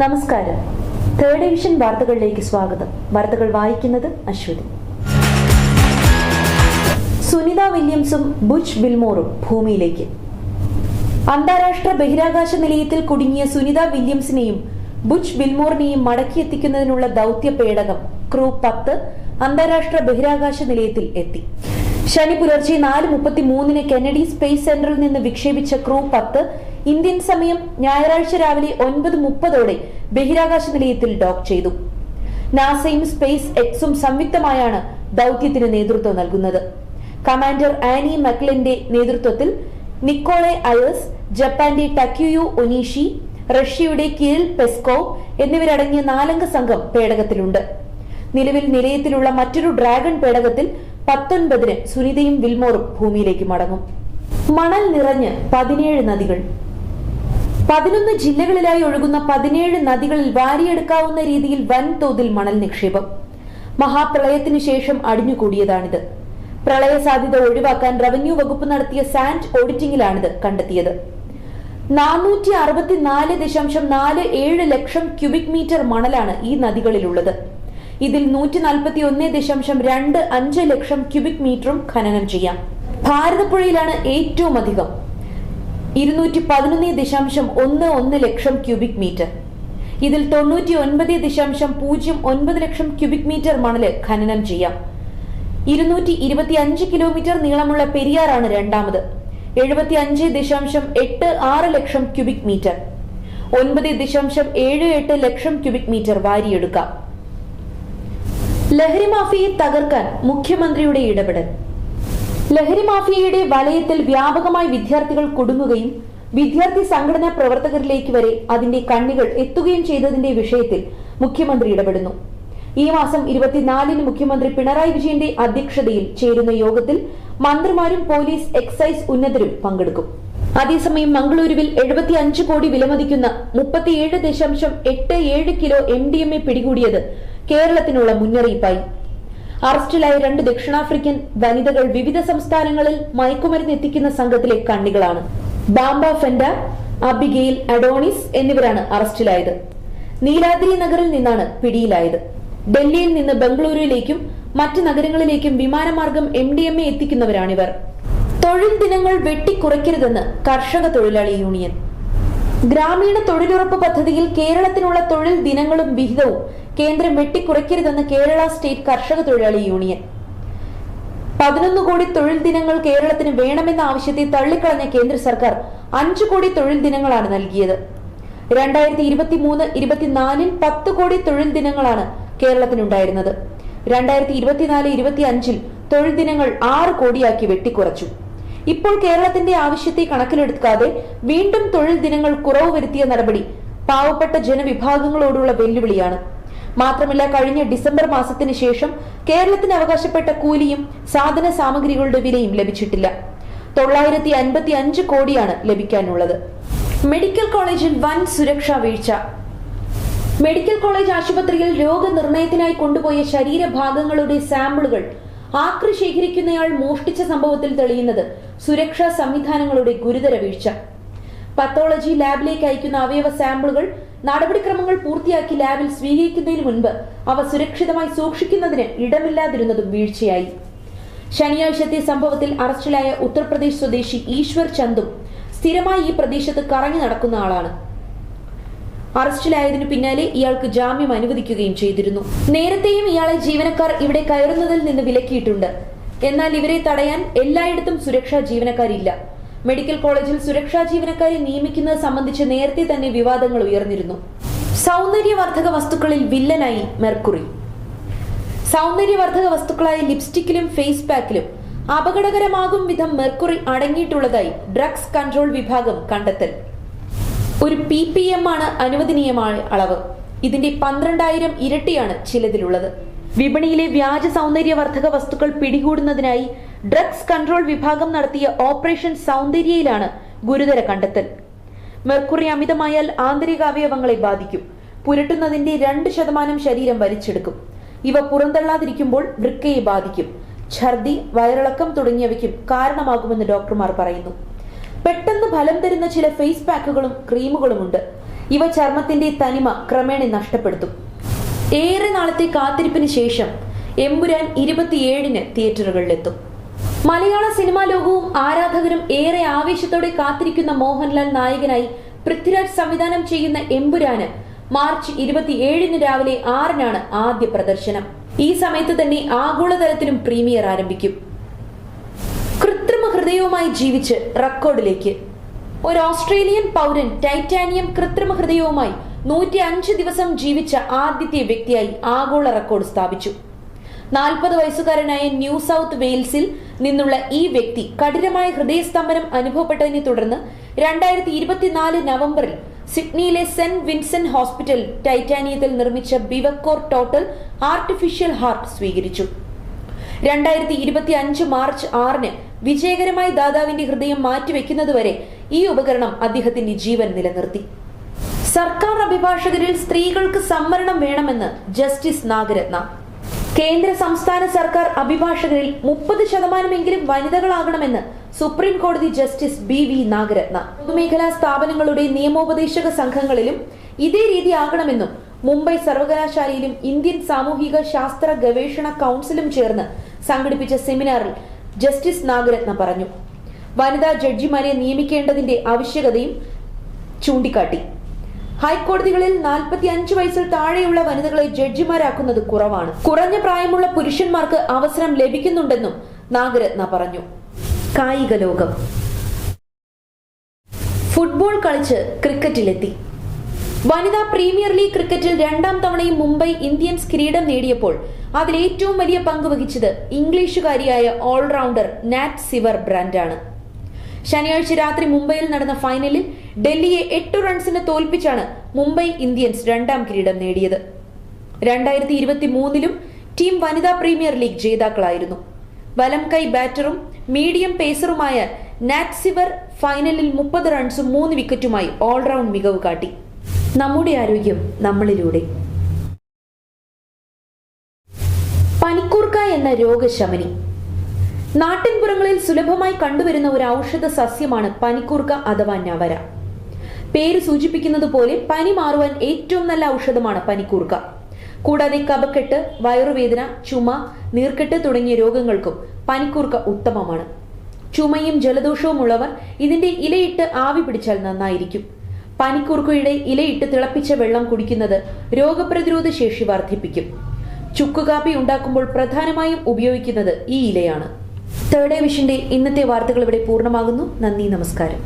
നമസ്കാരം. Third division വാർത്തകളിലേക്ക് സ്വാഗതം. വാർത്തകൾ വായിക്കുന്നത് അശ്വതി. സുനിത വില്യംസും ബുച്ച് ബിൽമോറും ഭൂമിയിലേക്ക്. അന്താരാഷ്ട്ര ബഹിരാകാശ നിലയത്തിൽ കുടുങ്ങിയ സുനിത വില്യംസിനെയും ബുച്ച് ബിൽമോറിനെയും മടക്കിയെത്തിക്കുന്നതിനുള്ള ദൗത്യ പേടകം ക്രൂ 10 അന്താരാഷ്ട്ര ബഹിരാകാശ നിലയത്തിൽ എത്തി. ശനി പുലർച്ചെ 4:33 കെന്നഡി സ്പേസ് സെന്ററിൽ നിന്ന് വിക്ഷേപിച്ച ക്രൂ 10 ഇന്ത്യൻ സമയം ഞായറാഴ്ച രാവിലെ 9:30 ബഹിരാകാശ നിലയത്തിൽ ഡോക്ക് ചെയ്തു. നാസയും സ്പേസ് എക്സും സംയുക്തമായാണ് ദൗത്യത്തിന് നേതൃത്വം നൽകുന്നത്. കമാൻഡർ ആനി മക്ലിന്റെ നേതൃത്വത്തിൽ നിക്കോളെ അയേഴ്സ്, ജപ്പാന്റെ ടക്യുയു ഒനീഷി, റഷ്യയുടെ കിരിൽ പെസ്കോവ് എന്നിവരടങ്ങിയ 4-അംഗ സംഘം പേടകത്തിലുണ്ട്. നിലവിൽ നിലയത്തിലുള്ള മറ്റൊരു ഡ്രാഗൺ പേടകത്തിൽ 19-ന് സുനിതയും വിൽമോറും ഭൂമിയിലേക്ക് മടങ്ങും. മണൽ നിറഞ്ഞ് 17 നദികൾ. 11 ജില്ലകളിലായി ഒഴുകുന്ന 17 നദികളിൽ വാരിയെടുക്കാവുന്ന രീതിയിൽ വൻതോതിൽ മണൽ നിക്ഷേപം. മഹാപ്രളയത്തിനു ശേഷം അടിഞ്ഞുകൂടിയതാണിത്. പ്രളയ സാധ്യത ഒഴിവാക്കാൻ റവന്യൂ വകുപ്പ് നടത്തിയ സാൻഡ് ഓഡിറ്റിംഗിലാണിത് കണ്ടെത്തിയത്. 464.47 ലക്ഷം ക്യൂബിക് മീറ്റർ മണലാണ് ഈ നദികളിലുള്ളത്. ഇതിൽ 141.25 ലക്ഷം ക്യൂബിക് മീറ്ററും ഖനനം ചെയ്യാം. ഭാരതപ്പുഴയിലാണ് ഏറ്റവും അധികം, 211.11 ലക്ഷം ക്യൂബിക് മീറ്റർ. ഇതിൽ 99.09 ലക്ഷം ക്യൂബിക് മീറ്റർ മണല് ഖനനം ചെയ്യാം. 225 കിലോമീറ്റർ നീളമുള്ള പെരിയാറാണ് രണ്ടാമത്, 75.86 ലക്ഷം ക്യൂബിക് മീറ്റർ. 9.78 ലക്ഷം ക്യൂബിക് മീറ്റർ വാരിയെടുക്കാം. ലഹരി മാഫിയയെ തകർക്കാൻ മുഖ്യമന്ത്രിയുടെ ഇടപെടൽ. ലഹരി മാഫിയയുടെ വലയത്തിൽ വ്യാപകമായി വിദ്യാർത്ഥികൾ കുടുങ്ങുകയും വിദ്യാർത്ഥി സംഘടനാ പ്രവർത്തകരിലേക്ക് വരെ അതിന്റെ കണ്ണികൾ എത്തുകയും ചെയ്തതിന്റെ വിഷയത്തിൽ മുഖ്യമന്ത്രി ഇടപെടുന്നു. ഈ മാസം 24-ന് മുഖ്യമന്ത്രി പിണറായി വിജയന്റെ അധ്യക്ഷതയിൽ ചേരുന്ന യോഗത്തിൽ മന്ത്രിമാരും പോലീസ്, എക്സൈസ് ഉന്നതരും പങ്കെടുക്കും. അതേസമയം മംഗളൂരുവിൽ 75 കോടി വിലമതിക്കുന്ന 37.87 കിലോ MDMA പിടികൂടിയത് കേരളത്തിനുള്ള മുന്നറിയിപ്പായി. അറസ്റ്റിലായ 2 ദക്ഷിണാഫ്രിക്കൻ വനിതകൾ വിവിധ സംസ്ഥാനങ്ങളിൽ മയക്കുമരുന്ന് എത്തിക്കുന്ന സംഘത്തിലെ കണ്ണികളാണ്. ബാംബ ഫെൻഡ, അബിഗെയിൽ അഡോണിസ് എന്നിവരാണ് അറസ്റ്റിലായത്. നീലാദ്രി നഗറിൽ നിന്നാണ് പിടിയിലായത്. ഡൽഹിയിൽ നിന്ന് ബംഗളൂരുവിലേക്കും മറ്റ് നഗരങ്ങളിലേക്കും വിമാനമാർഗം MDMA എത്തിക്കുന്നവരാണിവർ. തൊഴിൽ ദിനങ്ങൾ വെട്ടിക്കുറയ്ക്കരുതെന്ന് കർഷക തൊഴിലാളി യൂണിയൻ. ഗ്രാമീണ തൊഴിലുറപ്പ് പദ്ധതിയിൽ കേരളത്തിനുള്ള തൊഴിൽ ദിനങ്ങളും വിഹിതവും കേന്ദ്രം വെട്ടിക്കുറയ്ക്കരുതെന്ന് കേരള സ്റ്റേറ്റ് കർഷക തൊഴിലാളി യൂണിയൻ. 11 കോടി തൊഴിൽ ദിനങ്ങൾ കേരളത്തിന് വേണമെന്ന ആവശ്യത്തെ തള്ളിക്കളഞ്ഞ കേന്ദ്ര സർക്കാർ 5 കോടി തൊഴിൽ ദിനങ്ങളാണ് നൽകിയത്. 2023-24 10 കോടി തൊഴിൽ ദിനങ്ങളാണ് കേരളത്തിനുണ്ടായിരുന്നത്. 2024-25 തൊഴിൽ ദിനങ്ങൾ 6 കോടിയാക്കി വെട്ടിക്കുറച്ചു. ഇപ്പോൾ കേരളത്തിന്റെ ആവശ്യത്തെ കണക്കിലെടുക്കാതെ വീണ്ടും തൊഴിൽ ദിനങ്ങൾ കുറവ് വരുത്തിയ നടപടി പാവപ്പെട്ട ജനവിഭാഗങ്ങളോടുള്ള വെല്ലുവിളിയാണ്. മാത്രമല്ല, കഴിഞ്ഞ ഡിസംബർ മാസത്തിന് ശേഷം കേരളത്തിന് അവകാശപ്പെട്ട കൂലിയും സാധന സാമഗ്രികളുടെ വിലയും ലഭിച്ചിട്ടില്ല. 955 കോടിയാണ് ലഭിക്കാനുള്ളത്. മെഡിക്കൽ കോളേജിൽ വൻ സുരക്ഷാ വീഴ്ച. മെഡിക്കൽ കോളേജ് ആശുപത്രിയിൽ രോഗനിർണയത്തിനായി കൊണ്ടുപോയ ശരീരഭാഗങ്ങളുടെ സാമ്പിളുകൾ ആക്രി ശേഖരിക്കുന്നയാൾ മോഷ്ടിച്ച സംഭവത്തിൽ തെളിയുന്നത് സുരക്ഷാ സംവിധാനങ്ങളുടെ ഗുരുതര വീഴ്ച. പത്തോളജി ലാബിലേക്ക് അയക്കുന്ന അവയവ സാമ്പിളുകൾ നടപടിക്രമങ്ങൾ പൂർത്തിയാക്കി ലാബിൽ സ്വീകരിക്കുന്നതിന് മുൻപ് അവ സുരക്ഷിതമായി സൂക്ഷിക്കുന്നതിന് ഇടമില്ലാതിരുന്നതും വീഴ്ചയായി. ശനിയാഴ്ചത്തെ സംഭവത്തിൽ അറസ്റ്റിലായ ഉത്തർപ്രദേശ് സ്വദേശി ഈശ്വർ ചന്ദും സ്ഥിരമായി ഈ പ്രദേശത്ത് കറങ്ങി നടക്കുന്ന ആളാണ്. അറസ്റ്റിലായതിനു പിന്നാലെ ഇയാൾക്ക് ജാമ്യം അനുവദിക്കുകയും ചെയ്തിരുന്നു. നേരത്തെയും ഇയാളെ ജീവനക്കാർ ഇവിടെ കയറുന്നതിൽ നിന്ന് വിലക്കിയിട്ടുണ്ട്. എന്നാൽ ഇവരെ തടയാൻ എല്ലായിടത്തും സുരക്ഷാ ജീവനക്കാരില്ല. മെഡിക്കൽ കോളേജിൽ സുരക്ഷാ ജീവനക്കാരെ നിയമിക്കുന്നത് സംബന്ധിച്ച് നേരത്തെ തന്നെ വിവാദങ്ങൾ ഉയർന്നിരുന്നു. സൗന്ദര്യവർദ്ധക വസ്തുക്കളിൽ വില്ലനായി മെർക്കുറി. സൗന്ദര്യവർദ്ധക വസ്തുക്കളായ ലിപ്സ്റ്റിക്കിലും ഫേസ് പാക്കിലും അപകടകരമാകും വിധം മെർക്കുറി അടങ്ങിയിട്ടുള്ളതായി ഡ്രഗ്സ് കൺട്രോൾ വിഭാഗം കണ്ടെത്തൽ. ഒരു ppm ആണ് അനുവദനീയമായ അളവ്. ഇതിന്റെ 12,000 ഇരട്ടിയാണ് ചിലതിലുള്ളത്. വിപണിയിലെ വ്യാജ സൗന്ദര്യവർദ്ധക വസ്തുക്കൾ പിടികൂടുന്നതിനായി ഡ്രഗ്സ് കൺട്രോൾ വിഭാഗം നടത്തിയ ഓപ്പറേഷൻ സൗന്ദര്യയിലാണ് ഗുരുതര കണ്ടെത്തൽ. മെർക്കുറി അമിതമായാൽ ആന്തരികാവയവങ്ങളെ ബാധിക്കും. പുരട്ടുന്നതിന്റെ 2% ശരീരം വലിച്ചെടുക്കും. ഇവ പുറന്തള്ളാതിരിക്കുമ്പോൾ വൃക്കയെ ബാധിക്കും. ഛർദി, വയറിളക്കം തുടങ്ങിയവയ്ക്കും കാരണമാകുമെന്ന് ഡോക്ടർമാർ പറയുന്നു. പെട്ടെന്ന് ഫലം തരുന്ന ചില ഫേസ് പാക്കുകളും ക്രീമുകളുമുണ്ട്. ഇവ ചർമ്മത്തിന്റെ തനിമ ക്രമേണ നഷ്ടപ്പെടുത്തും. ഏറെ നാളത്തെ കാത്തിരിപ്പിന് ശേഷം എമ്പുരാൻ 27-ന് തിയേറ്ററുകളിലെത്തും. മലയാള സിനിമാ ലോകവും ആരാധകരും ഏറെ ആവേശത്തോടെ കാത്തിരിക്കുന്ന മോഹൻലാൽ നായകനായി പൃഥ്വിരാജ് സംവിധാനം ചെയ്യുന്ന എമ്പുരാന് മാർച്ച് 27-ന് രാവിലെ 6-നാണ് ആദ്യ പ്രദർശനം. ഈ സമയത്ത് തന്നെ ആഗോളതലത്തിലും പ്രീമിയർ ആരംഭിക്കും. കൃത്രിമ ഹൃദയവുമായി ജീവിച്ച് റെക്കോർഡിലേക്ക്. ഒരു ഓസ്ട്രേലിയൻ പൗരൻ ടൈറ്റാനിയം കൃത്രിമ ഹൃദയവുമായി 105 ദിവസം ജീവിച്ച ആദ്യത്തെ വ്യക്തിയായി ആഗോള റെക്കോർഡ് സ്ഥാപിച്ചു. 40 വയസ്സുകാരനായ ന്യൂ സൗത്ത് വെയിൽസിൽ നിന്നുള്ള ഈ വ്യക്തി കഠിനമായ ഹൃദയസ്തംഭനം അനുഭവപ്പെട്ടതിനെ തുടർന്ന് 2024 നവംബറിൽ സിഡ്നിയിലെ സെന്റ് വിൻസെന്റ് ഹോസ്പിറ്റൽ ടൈറ്റാനിയത്തിൽ നിർമ്മിച്ച ബിവക്കോർ ടോട്ടൽ ആർട്ടിഫിഷ്യൽ ഹാർട്ട് സ്വീകരിച്ചു. 2025 മാർച്ച് 6-ന് വിജയകരമായി ദാതാവിന്റെ ഹൃദയം മാറ്റിവെക്കുന്നതുവരെ ഈ ഉപകരണം അദ്ദേഹത്തിന്റെ ജീവൻ നിലനിർത്തി. സർക്കാർ അഭിഭാഷകരിൽ സ്ത്രീകൾക്ക് സംവരണം വേണമെന്ന് ജസ്റ്റിസ് നാഗരത്ന. കേന്ദ്ര സംസ്ഥാന സർക്കാർ അഭിഭാഷകരിൽ 30% വനിതകളാകണമെന്ന് സുപ്രീം കോടതി ജസ്റ്റിസ് BV നാഗരത്ന. പൊതുമേഖലാ സ്ഥാപനങ്ങളുടെ നിയമോപദേശക സംഘങ്ങളിലും ഇതേ രീതി ആകണമെന്നും മുംബൈ സർവകലാശാലയിലും ഇന്ത്യൻ സാമൂഹിക ശാസ്ത്ര ഗവേഷണ കൗൺസിലും ചേർന്ന് സംഘടിപ്പിച്ച സെമിനാറിൽ ജസ്റ്റിസ് നാഗരത്ന പറഞ്ഞു. വനിതാ ജഡ്ജിമാരെ നിയമിക്കേണ്ടതിന്റെ ആവശ്യകതയും ചൂണ്ടിക്കാട്ടി. ഹൈക്കോടതികളിൽ 45 വയസ്സിൽ താഴെയുള്ള വനിതകളെ ജഡ്ജിമാരാക്കുന്നത് കുറവാണ്. കുറഞ്ഞ പ്രായമുള്ള പുരുഷന്മാർക്ക് അവസരം ലഭിക്കുന്നുണ്ടെന്നും നാഗരത്ന പറഞ്ഞു. കായിക ലോകം. ഫുട്ബോൾ കളിച്ച് ക്രിക്കറ്റിലെത്തി. വനിതാ പ്രീമിയർ ലീഗ് ക്രിക്കറ്റിൽ 2ാം തവണയും മുംബൈ ഇന്ത്യൻസ് കിരീടം നേടിയപ്പോൾ അതിൽ ഏറ്റവും വലിയ പങ്ക് വഹിച്ചത് ഇംഗ്ലീഷുകാരിയായ ഓൾറൗണ്ടർ നാറ്റ് സിവർ ബ്രാൻഡാണ്. ശനിയാഴ്ച രാത്രി മുംബൈയിൽ നടന്ന ഫൈനലിൽ ഡൽഹിയെ 8 റൺസിന് തോൽപ്പിച്ചാണ് മുംബൈ ഇന്ത്യൻസ് 2ാം കിരീടം നേടിയത്. 2023-ലും ടീം വനിതാ പ്രീമിയർ ലീഗ് ജേതാക്കളായിരുന്നു. വലം കൈ ബാറ്ററും മീഡിയം പേസറുമായ നാറ്റ് സിവർ ഫൈനലിൽ 30 റൺസും 3 വിക്കറ്റുമായി ഓൾറൗണ്ട് മികവ് കാട്ടി. നമ്മുടെ ആരോഗ്യം നമ്മളിലൂടെ. പനിക്കൂർക്ക എന്ന രോഗശമനി. നാട്ടിൻപുറങ്ങളിൽ സുലഭമായി കണ്ടുവരുന്ന ഒരു ഔഷധ സസ്യമാണ് പനിക്കൂർക്ക അഥവാ ഞവര. പേര് സൂചിപ്പിക്കുന്നത് പോലെ പനി മാറുവാൻ ഏറ്റവും നല്ല ഔഷധമാണ് പനിക്കൂർക്ക. കൂടാതെ കഫക്കെട്ട്, വയറുവേദന, ചുമ, നീർക്കെട്ട് തുടങ്ങിയ രോഗങ്ങൾക്കും പനിക്കൂർക്ക ഉത്തമമാണ്. ചുമയും ജലദോഷവും ഉള്ളവർ ഇതിന്റെ ഇലയിട്ട് ആവി പിടിച്ചാൽ നന്നായിരിക്കും. പനിക്കൂർക്കയുടെ ഇലയിട്ട് തിളപ്പിച്ച വെള്ളം കുടിക്കുന്നത് രോഗപ്രതിരോധ ശേഷി വർദ്ധിപ്പിക്കും. ചുക്കുകാപ്പി ഉണ്ടാക്കുമ്പോൾ പ്രധാനമായും ഉപയോഗിക്കുന്നത് ഈ ഇലയാണ്. തേർഡ് വിഷന്റെ ഇന്നത്തെ വാർത്തകൾ ഇവിടെ പൂർണ്ണമാകുന്നു. നന്ദി, നമസ്കാരം.